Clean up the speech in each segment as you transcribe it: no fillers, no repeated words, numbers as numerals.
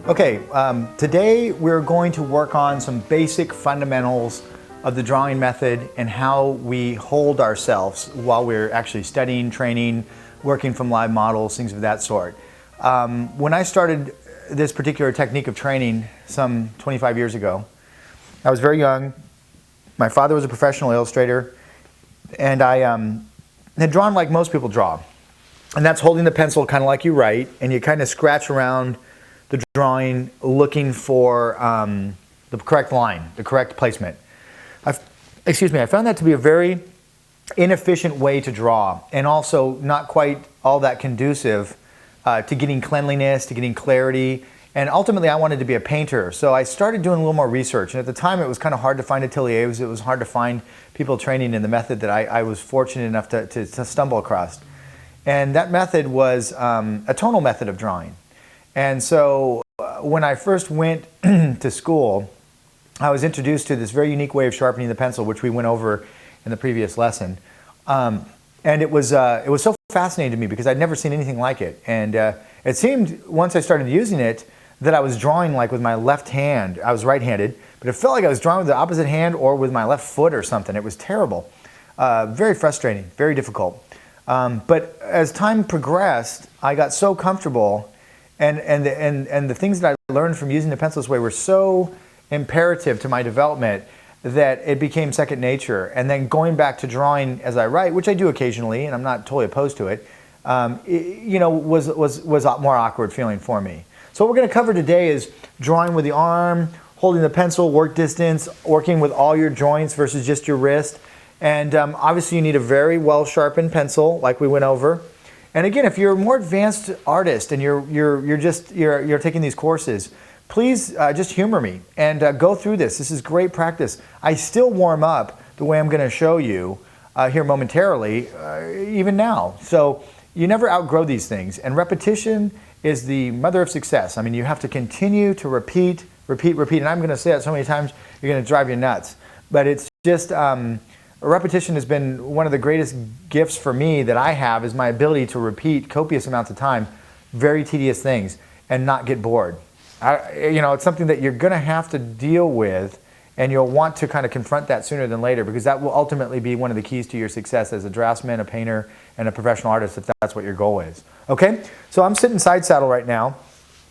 Okay, today we're going to work on some basic fundamentals of the drawing method and how we hold ourselves while we're actually studying, training, working from live models, things of that sort. When I started this particular technique of training some 25 years ago, I was very young. My father was a professional illustrator, and I had drawn like most people draw. And that's holding the pencil kind of like you write, and you kind of scratch around the drawing looking for the correct line, the correct placement. I found that to be a very inefficient way to draw, and also not quite all that conducive to getting cleanliness, to getting clarity, and ultimately I wanted to be a painter. So I started doing a little more research, and at the time it was kind of hard to find ateliers, it was hard to find people training in the method that I was fortunate enough to stumble across. And that method was a tonal method of drawing. And so when I first went to school, I was introduced to this very unique way of sharpening the pencil, which we went over in the previous lesson. And it was so fascinating to me because I'd never seen anything like it. And it seemed, once I started using it, that I was drawing like with my left hand. I was right-handed, but it felt like I was drawing with the opposite hand or with my left foot or something. It was terrible. Very frustrating, very difficult. But as time progressed, I got so comfortable, and the things that I learned from using the pencil this way were so imperative to my development that it became second nature. And then going back to drawing as I write, which I do occasionally, and I'm not totally opposed to it, was a more awkward feeling for me. So what we're going to cover today is drawing with the arm, holding the pencil, work distance, working with all your joints versus just your wrist. And obviously you need a very well sharpened pencil, like we went over. And again, if you're a more advanced artist and you're taking these courses, please just humor me and go through this. This is great practice. I still warm up the way I'm going to show you here momentarily, even now. So you never outgrow these things. And repetition is the mother of success. I mean, you have to continue to repeat. And I'm going to say that so many times, you're going to drive you nuts. But it's just, repetition has been one of the greatest gifts for me that I have, is my ability to repeat copious amounts of time, very tedious things, and not get bored. It's something that you're going to have to deal with, and you'll want to kind of confront that sooner than later, because that will ultimately be one of the keys to your success as a draftsman, a painter, and a professional artist, if that's what your goal is. Okay? So I'm sitting side saddle right now,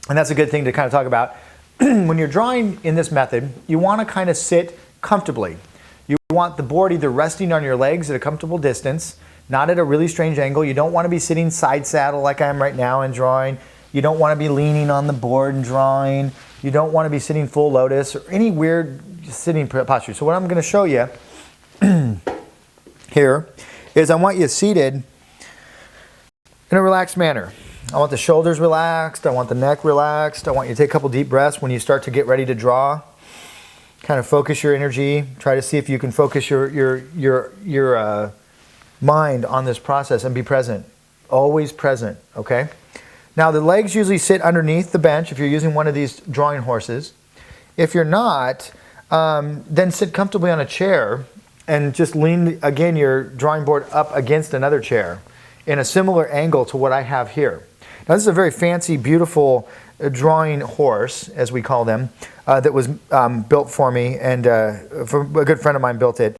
and that's a good thing to kind of talk about. When you're drawing in this method, you want to kind of sit comfortably. You want the board either resting on your legs at a comfortable distance, not at a really strange angle. You don't want to be sitting side saddle like I am right now and drawing. You don't want to be leaning on the board and drawing. You don't want to be sitting full lotus or any weird sitting posture. So what I'm going to show you here is I want you seated in a relaxed manner. I want the shoulders relaxed. I want the neck relaxed. I want you to take a couple deep breaths when you start to get ready to draw. Kind of focus your energy. Try to see if you can focus your mind on this process and be present. Always present, okay? Now the legs usually sit underneath the bench if you're using one of these drawing horses. If you're not, then sit comfortably on a chair and just lean, again, your drawing board up against another chair in a similar angle to what I have here. Now this is a very fancy, beautiful drawing horse, as we call them, that was built for me, and for a good friend of mine built it,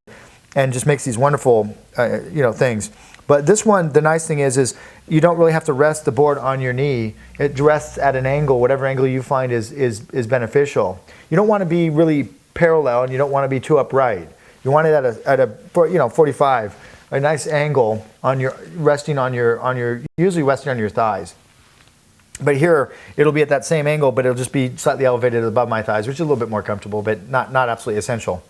and just makes these wonderful things. But this one, the nice thing is you don't really have to rest the board on your knee. It rests at an angle, whatever angle you find is beneficial. You don't want to be really parallel, and you don't want to be too upright. You want it at a 45, a nice angle on your usually resting on your thighs. But here, it'll be at that same angle, but it'll just be slightly elevated above my thighs, which is a little bit more comfortable, but not absolutely essential.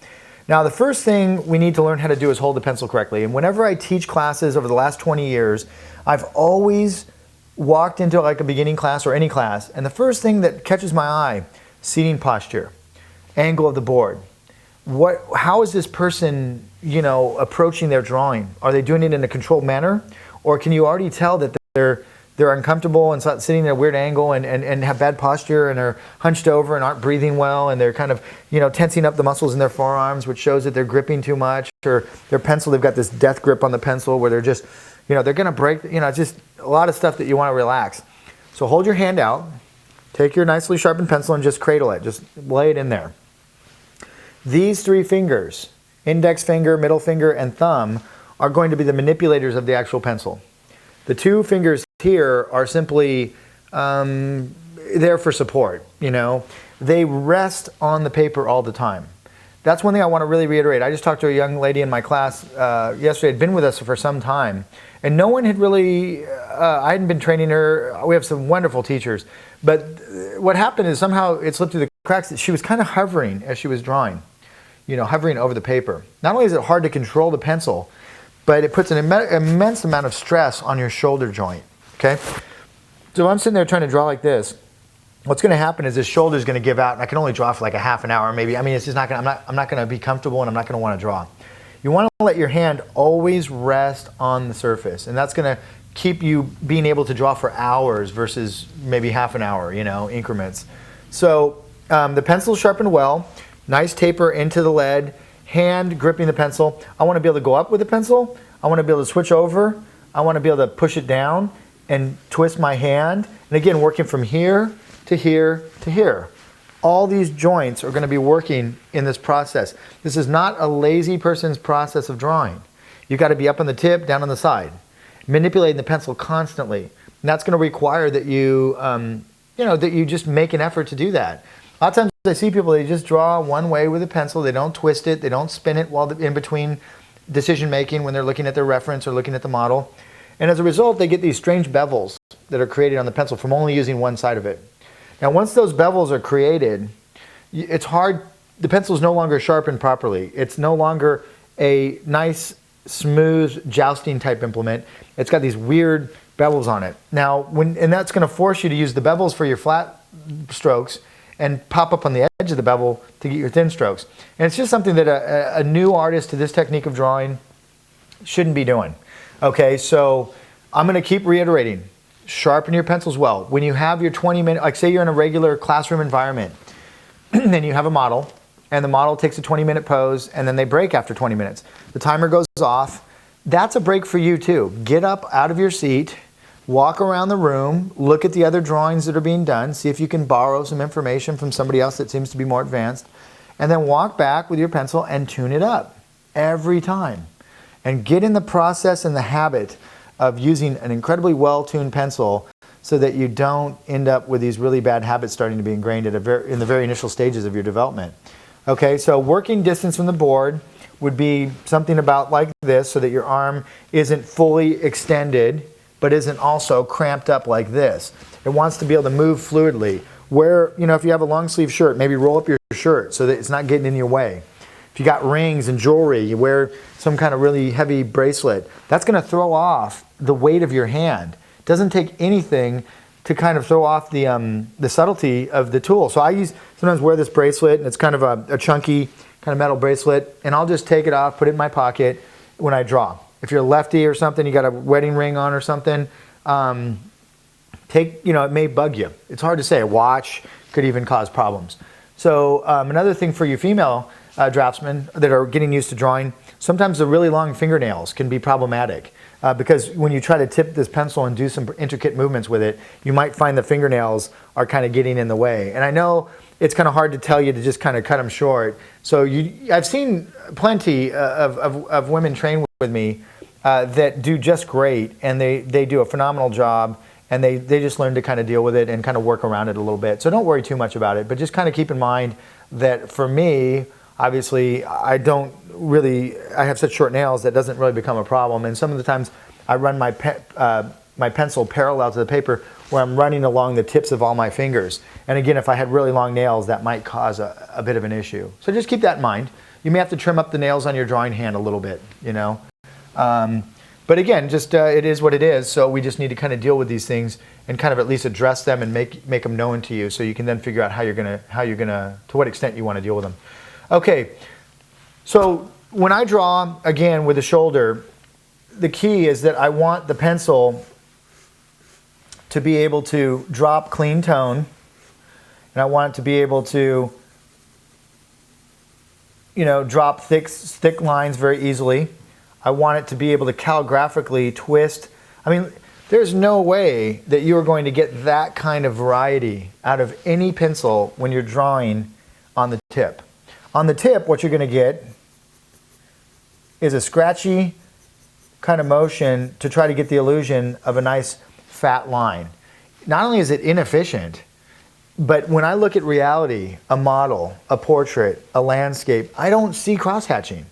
Now, the first thing we need to learn how to do is hold the pencil correctly. And whenever I teach classes over the last 20 years, I've always walked into like a beginning class or any class, and the first thing that catches my eye, seating posture, angle of the board. How is this person, approaching their drawing? Are they doing it in a controlled manner? Or can you already tell that they're uncomfortable and sitting at a weird angle and have bad posture and are hunched over and aren't breathing well, and they're kind of tensing up the muscles in their forearms, which shows that they're gripping too much, or their pencil, they've got this death grip on the pencil where they're just they're going to break, just a lot of stuff that you want to relax. So hold your hand out Take your nicely sharpened pencil and just cradle it. Just lay it in there. These three fingers, index finger, middle finger, and thumb, are going to be the manipulators of the actual pencil. The two fingers here are simply there for support, you know. They rest on the paper all the time. That's one thing I want to really reiterate. I just talked to a young lady in my class yesterday, had been with us for some time, and no one had really, I hadn't been training her. We have some wonderful teachers, but what happened is somehow it slipped through the cracks that she was kind of hovering as she was drawing, you know, hovering over the paper. Not only is it hard to control the pencil, but it puts an immense amount of stress on your shoulder joint, okay? So I'm sitting there trying to draw like this. What's going to happen is this shoulder is going to give out, and I can only draw for like a half an hour, maybe. I mean, it's just not going to, I'm not going to be comfortable, and I'm not going to want to draw. You want to let your hand always rest on the surface, and that's going to keep you being able to draw for hours versus maybe half an hour, you know, increments. So the pencil's sharpened well, nice taper into the lead, hand gripping the pencil. I want to be able to go up with the pencil. I want to be able to switch over. I want to be able to push it down and twist my hand. And again, working from here to here to here. All these joints are going to be working in this process. This is not a lazy person's process of drawing. You've got to be up on the tip, down on the side, manipulating the pencil constantly. And that's going to require that you, that you just make an effort to do that. A lot of times I see people, they just draw one way with a pencil. They don't twist it. They don't spin it while in between decision making when they're looking at their reference or looking at the model. And as a result, they get these strange bevels that are created on the pencil from only using one side of it. Now, once those bevels are created, it's hard, the pencil is no longer sharpened properly. It's no longer a nice, smooth, jousting type implement. It's got these weird bevels on it. Now, and that's going to force you to use the bevels for your flat strokes and pop up on the edge of the bevel to get your thin strokes. And it's just something that a new artist to this technique of drawing shouldn't be doing. Okay, so I'm going to keep reiterating. Sharpen your pencils well. When you have your 20-minute, like say you're in a regular classroom environment, and you have a model, and the model takes a 20-minute pose, and then they break after 20 minutes. The timer goes off. That's a break for you too. Get up out of your seat, walk around the room, look at the other drawings that are being done, see if you can borrow some information from somebody else that seems to be more advanced, and then walk back with your pencil and tune it up every time. And get in the process and the habit of using an incredibly well-tuned pencil so that you don't end up with these really bad habits starting to be ingrained in the very initial stages of your development. Okay, so working distance from the board would be something about like this so that your arm isn't fully extended but isn't also cramped up like this. It wants to be able to move fluidly. Where, if you have a long sleeve shirt, maybe roll up your shirt so that it's not getting in your way. If you got rings and jewelry, you wear some kind of really heavy bracelet, that's going to throw off the weight of your hand. It doesn't take anything to kind of throw off the subtlety of the tool. So I sometimes wear this bracelet, and it's kind of a chunky kind of metal bracelet, and I'll just take it off, put it in my pocket when I draw. If you're a lefty or something, you got a wedding ring on or something, it may bug you. It's hard to say. A watch could even cause problems. So another thing for you female draftsmen that are getting used to drawing, sometimes the really long fingernails can be problematic because when you try to tip this pencil and do some intricate movements with it, you might find the fingernails are kind of getting in the way. And I know it's kind of hard to tell you to just kind of cut them short. So I've seen plenty of women train with me that do just great, and they do a phenomenal job, and they just learn to kind of deal with it and kind of work around it a little bit. So don't worry too much about it, but just kind of keep in mind that for me, obviously, I have such short nails that doesn't really become a problem. And some of the times I run my pencil parallel to the paper where I'm running along the tips of all my fingers. And again, if I had really long nails, that might cause a bit of an issue. So just keep that in mind. You may have to trim up the nails on your drawing hand a little bit, But again, just it is what it is. So we just need to kind of deal with these things and kind of at least address them and make them known to you, so you can then figure out how you're gonna to what extent you want to deal with them. Okay, so when I draw, again, with the shoulder, the key is that I want the pencil to be able to drop clean tone, and I want it to be able to, drop thick lines very easily. I want it to be able to calligraphically twist. I mean, There's no way that you are going to get that kind of variety out of any pencil when you're drawing on the tip. On the tip, what you're going to get is a scratchy kind of motion to try to get the illusion of a nice fat line. Not only is it inefficient, but when I look at reality, a model, a portrait, a landscape, I don't see cross-hatching.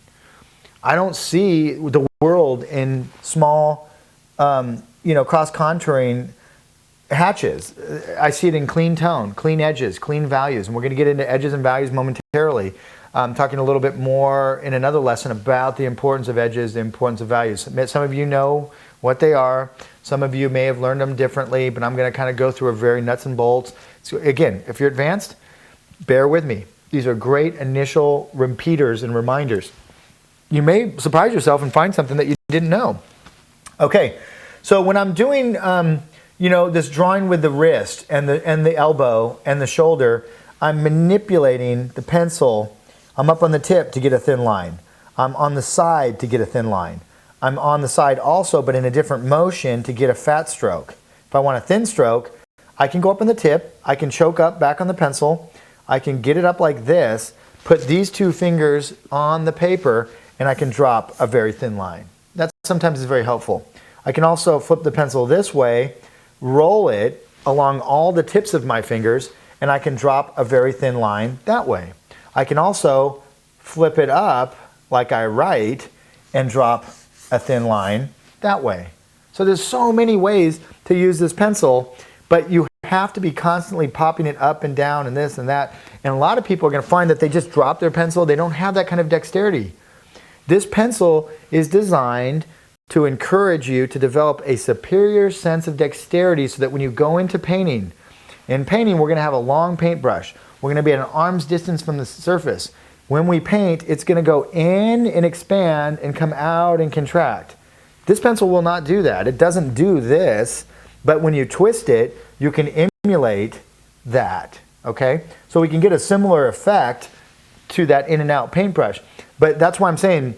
I don't see the world in small, cross-contouring hatches. I see it in clean tone, clean edges, clean values, and we're going to get into edges and values momentarily. I'm talking a little bit more in another lesson about the importance of edges, the importance of values. Some of you know what they are. Some of you may have learned them differently, but I'm going to kind of go through a very nuts and bolts. So again, if you're advanced, bear with me. These are great initial repeaters and reminders. You may surprise yourself and find something that you didn't know. Okay, so when I'm doing this drawing with the wrist and the elbow and the shoulder, I'm manipulating the pencil. I'm up on the tip to get a thin line. I'm on the side to get a thin line. I'm on the side also, but in a different motion to get a fat stroke. If I want a thin stroke, I can go up on the tip, I can choke up back on the pencil, I can get it up like this, put these two fingers on the paper, and I can drop a very thin line. That sometimes is very helpful. I can also flip the pencil this way, roll it along all the tips of my fingers, and I can drop a very thin line that way. I can also flip it up like I write and drop a thin line that way. So there's so many ways to use this pencil, but you have to be constantly popping it up and down and this and that. And a lot of people are going to find that they just drop their pencil. They don't have that kind of dexterity. This pencil is designed to encourage you to develop a superior sense of dexterity so that when you go into painting, in painting we're going to have a long paintbrush. We're going to be at an arm's distance from the surface. When we paint, it's going to go in and expand and come out and contract. This pencil will not do that. It doesn't do this, but when you twist it, you can emulate that, okay? So we can get a similar effect to that in and out paintbrush. But that's why I'm saying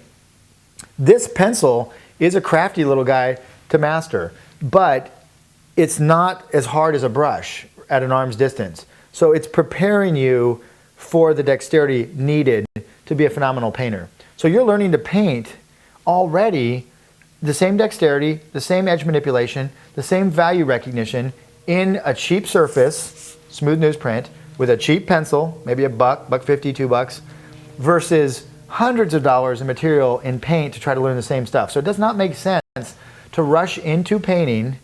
this pencil is a crafty little guy to master, but it's not as hard as a brush at an arm's distance. So it's preparing you for the dexterity needed to be a phenomenal painter. So you're learning to paint already the same dexterity, the same edge manipulation, the same value recognition in a cheap surface, smooth newsprint, with a cheap pencil, maybe $1.50, $2, versus hundreds of dollars in material in paint to try to learn the same stuff. So it does not make sense to rush into painting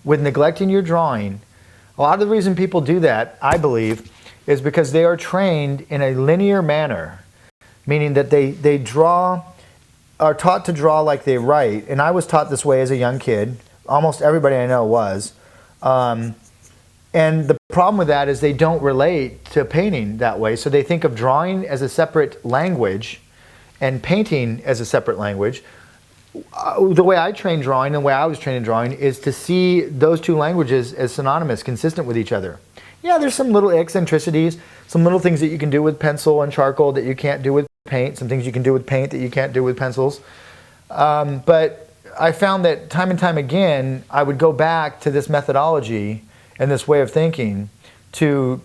with neglecting your drawing. A lot of the reason people do that, I believe, is because they are trained in a linear manner, meaning that they are taught to draw like they write. And I was taught this way as a young kid. Almost everybody I know was. And the problem with that is they don't relate to painting that way. So they think of drawing as a separate language and painting as a separate language. The way I train drawing and the way I was trained in drawing is to see those two languages as synonymous, consistent with each other. Yeah, there's some little eccentricities, some little things that you can do with pencil and charcoal that you can't do with paint, some things you can do with paint that you can't do with pencils. But I found that time and time again, I would go back to this methodology and this way of thinking to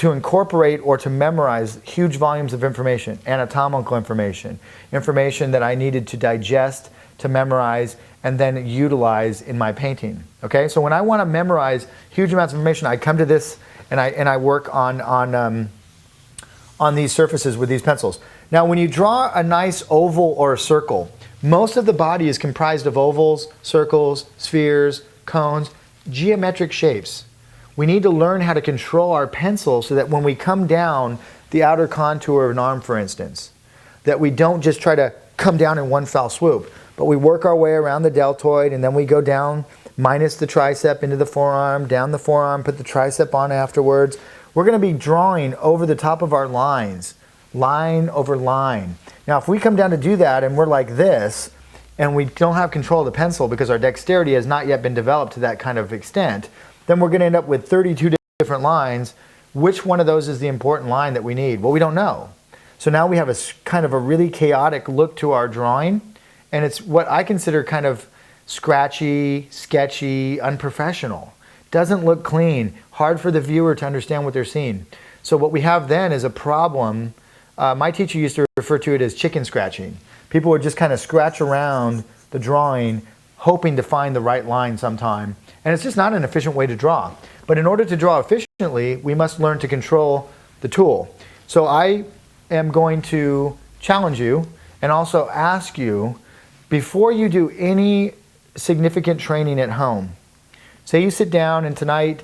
incorporate or to memorize huge volumes of information, anatomical information, information that I needed to digest, to memorize, and then utilize in my painting. Okay, so when I want to memorize huge amounts of information, I come to this and I work on these surfaces with these pencils. Now, when you draw a nice oval or a circle, most of the body is comprised of ovals, circles, spheres, cones, geometric shapes. We need to learn how to control our pencil so that when we come down the outer contour of an arm, for instance, that we don't just try to come down in one foul swoop, but we work our way around the deltoid and then we go down minus the tricep into the forearm, down the forearm, put the tricep on afterwards. We're going to be drawing over the top of our lines, line over line. Now, if we come down to do that and we're like this, and we don't have control of the pencil because our dexterity has not yet been developed to that kind of extent, then we're going to end up with 32 different lines. Which one of those is the important line that we need? Well, we don't know. So now we have a kind of a really chaotic look to our drawing, and it's what I consider kind of scratchy, sketchy, unprofessional. Doesn't look clean, hard for the viewer to understand what they're seeing. So what we have then is a problem. My teacher used to refer to it as chicken scratching. People would just kind of scratch around the drawing, hoping to find the right line sometime. And it's just not an efficient way to draw. But in order to draw efficiently, we must learn to control the tool. So I am going to challenge you and also ask you, before you do any significant training at home, say you sit down and tonight,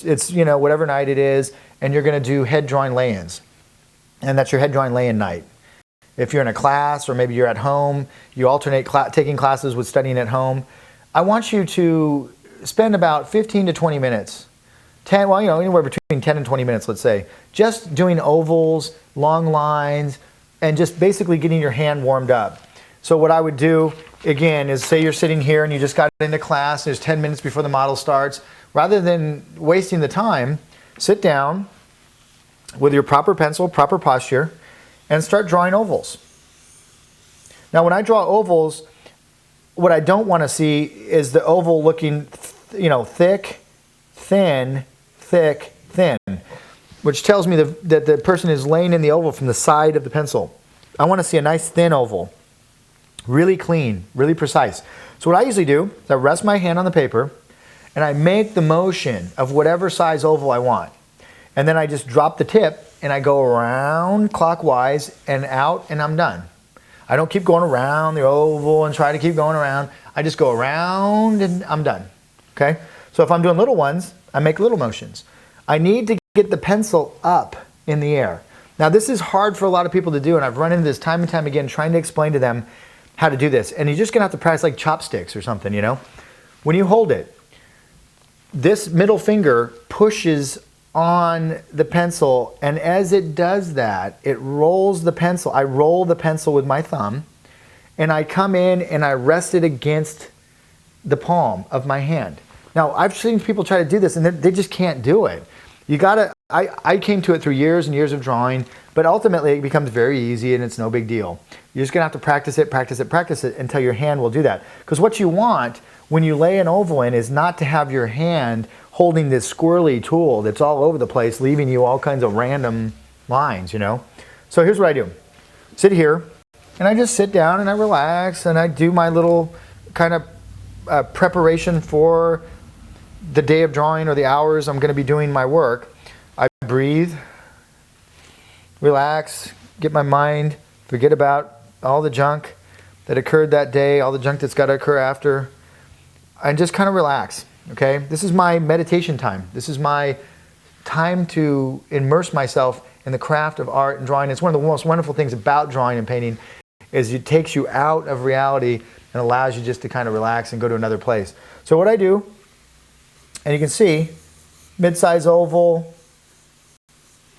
it's you know, whatever night it is, and you're going to do head drawing lay-ins. And that's your head drawing lay-in night. If you're in a class or maybe you're at home, you alternate taking classes with studying at home, I want you to spend about 15 to 20 minutes, anywhere between 10 and 20 minutes, let's say, just doing ovals, long lines, and just basically getting your hand warmed up. So what I would do, again, is say you're sitting here and you just got into class, there's 10 minutes before the model starts. Rather than wasting the time, sit down with your proper pencil, proper posture, and start drawing ovals. Now when I draw ovals, what I don't want to see is the oval looking thick, thin, thick, thin, which tells me that the person is laying in the oval from the side of the pencil. I want to see a nice thin oval, really clean, really precise. So what I usually do is I rest my hand on the paper and I make the motion of whatever size oval I want. And then I just drop the tip and I go around clockwise and out, and I'm done. I don't keep going around the oval and try to keep going around. I just go around and I'm done. Okay? So if I'm doing little ones, I make little motions. I need to get the pencil up in the air. Now this is hard for a lot of people to do, and I've run into this time and time again trying to explain to them how to do this. And you're just gonna have to practice like chopsticks or something, you know? When you hold it, this middle finger pushes on the pencil, and as it does that, it rolls the pencil. I roll the pencil with my thumb, and I come in and I rest it against the palm of my hand. Now, I've seen people try to do this, and they just can't do it. You gotta, I came to it through years and years of drawing, but ultimately it becomes very easy and it's no big deal. You're just gonna have to practice it until your hand will do that. Because what you want when you lay an oval in is not to have your hand holding this squirrely tool that's all over the place, leaving you all kinds of random lines, you know? So here's what I do. Sit here, and I just sit down and I relax, and I do my little kind of preparation for the day of drawing or the hours I'm gonna be doing my work. I breathe, relax, get my mind, forget about all the junk that occurred that day, all the junk that's gotta occur after, and just kind of relax. Okay, this is my meditation time. This is my time to immerse myself in the craft of art and drawing. It's one of the most wonderful things about drawing and painting is it takes you out of reality and allows you just to kind of relax and go to another place. So what I do, and you can see, mid-size oval,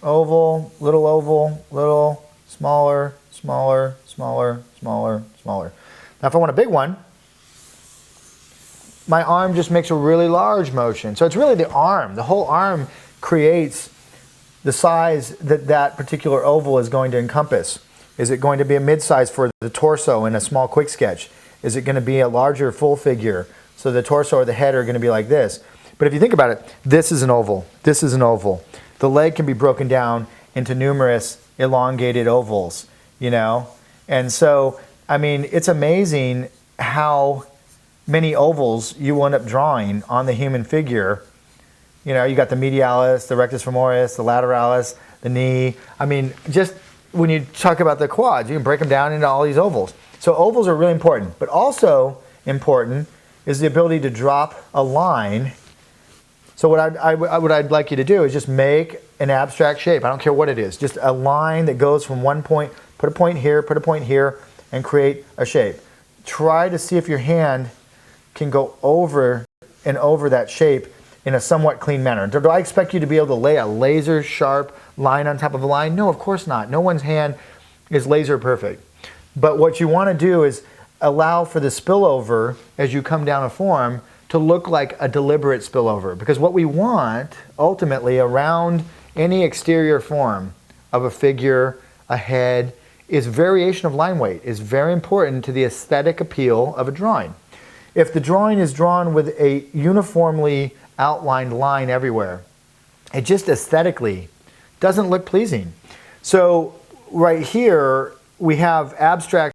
oval, little, smaller, smaller, smaller, smaller, smaller. Now if I want a big one, my arm just makes a really large motion. So it's really the arm. The whole arm creates the size that that particular oval is going to encompass. Is it going to be a mid-size for the torso in a small quick sketch? Is it going to be a larger full figure? So the torso or the head are going to be like this. But if you think about it, this is an oval. This is an oval. The leg can be broken down into numerous elongated ovals, you know? And so, I mean, it's amazing how many ovals you will end up drawing on the human figure. You know, you got the medialis, the rectus femoris, the lateralis, the knee. I mean, just when you talk about the quads, you can break them down into all these ovals. So ovals are really important, but also important is the ability to drop a line. So what I'd like you to do is just make an abstract shape. I don't care what it is, just a line that goes from one point, put a point here, and create a shape. Try to see if your hand can go over and over that shape in a somewhat clean manner. Do I expect you to be able to lay a laser sharp line on top of a line? No, of course not. No one's hand is laser perfect. But what you want to do is allow for the spillover as you come down a form to look like a deliberate spillover. Because what we want ultimately around any exterior form of a figure, a head, is variation of line weight is very important to the aesthetic appeal of a drawing. if the drawing is drawn with a uniformly outlined line everywhere, it just aesthetically doesn't look pleasing. So right here, we have abstract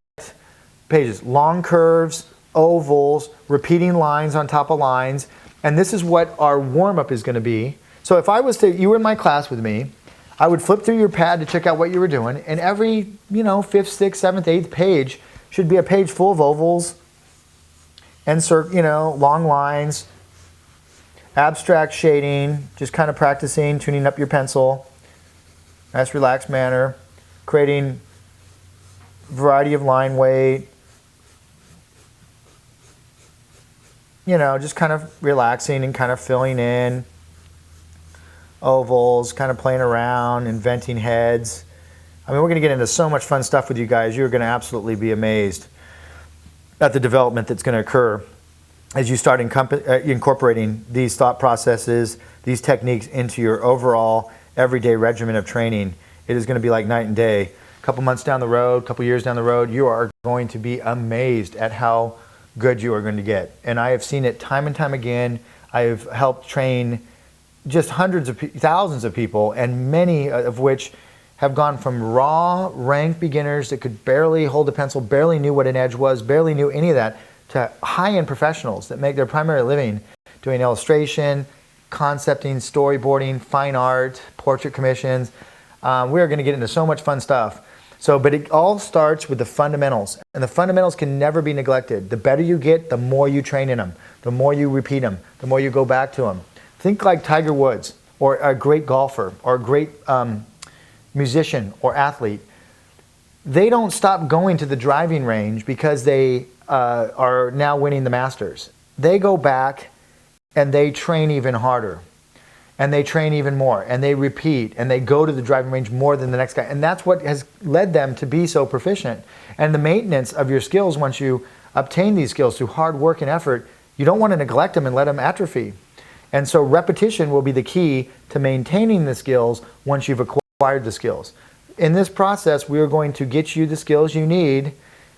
pages, long curves, ovals, repeating lines on top of lines, and this is what our warm-up is going to be. So if I was to, you were in my class with me, I would flip through your pad to check out what you were doing, and every, 5th, 6th, 7th, 8th page should be a page full of ovals and long lines, abstract shading, just kind of practicing, tuning up your pencil, nice relaxed manner, creating variety of line weight, just kind of relaxing and kind of filling in ovals, kind of playing around, inventing heads. I mean, we're going to get into so much fun stuff with you guys. You're going to absolutely be amazed at the development that's going to occur as you start incorporating these thought processes, these techniques into your overall everyday regimen of training. It is going to be like night and day. A couple months down the road, a couple years down the road, you are going to be amazed at how good you are going to get. And I have seen it time and time again. I have helped train just thousands of people, and many of which have gone from raw rank beginners that could barely hold a pencil, barely knew what an edge was, barely knew any of that, to high-end professionals that make their primary living doing illustration, concepting, storyboarding, fine art, portrait commissions. We are going to get into so much fun stuff. But it all starts with the fundamentals, and the fundamentals can never be neglected. The better you get, the more you train in them, the more you repeat them, the more you go back to them. Think like Tiger Woods, or a great golfer, or a great musician or athlete. They don't stop going to the driving range because they are now winning the Masters. They go back and they train even harder, and they train even more, and they repeat, and they go to the driving range more than the next guy. And that's what has led them to be so proficient. And the maintenance of your skills, once you obtain these skills through hard work and effort, you don't want to neglect them and let them atrophy. And so repetition will be the key to maintaining the skills once you've acquired the skills. In this process, we are going to get you the skills you need.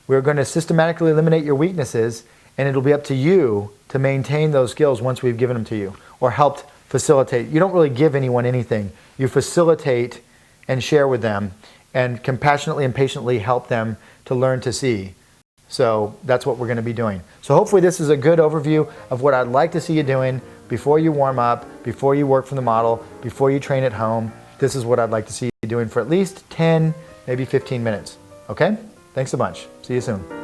We're going to systematically eliminate your weaknesses, and it'll be up to you to maintain those skills once we've given them to you, or helped facilitate. You don't really give anyone anything. You facilitate and share with them, and compassionately and patiently help them to learn to see. So that's what we're going to be doing. So hopefully this is a good overview of what I'd like to see you doing before you warm up, before you work from the model, before you train at home. This is what I'd like to see you doing for at least 10, maybe 15 minutes. Okay? Thanks a bunch. See you soon.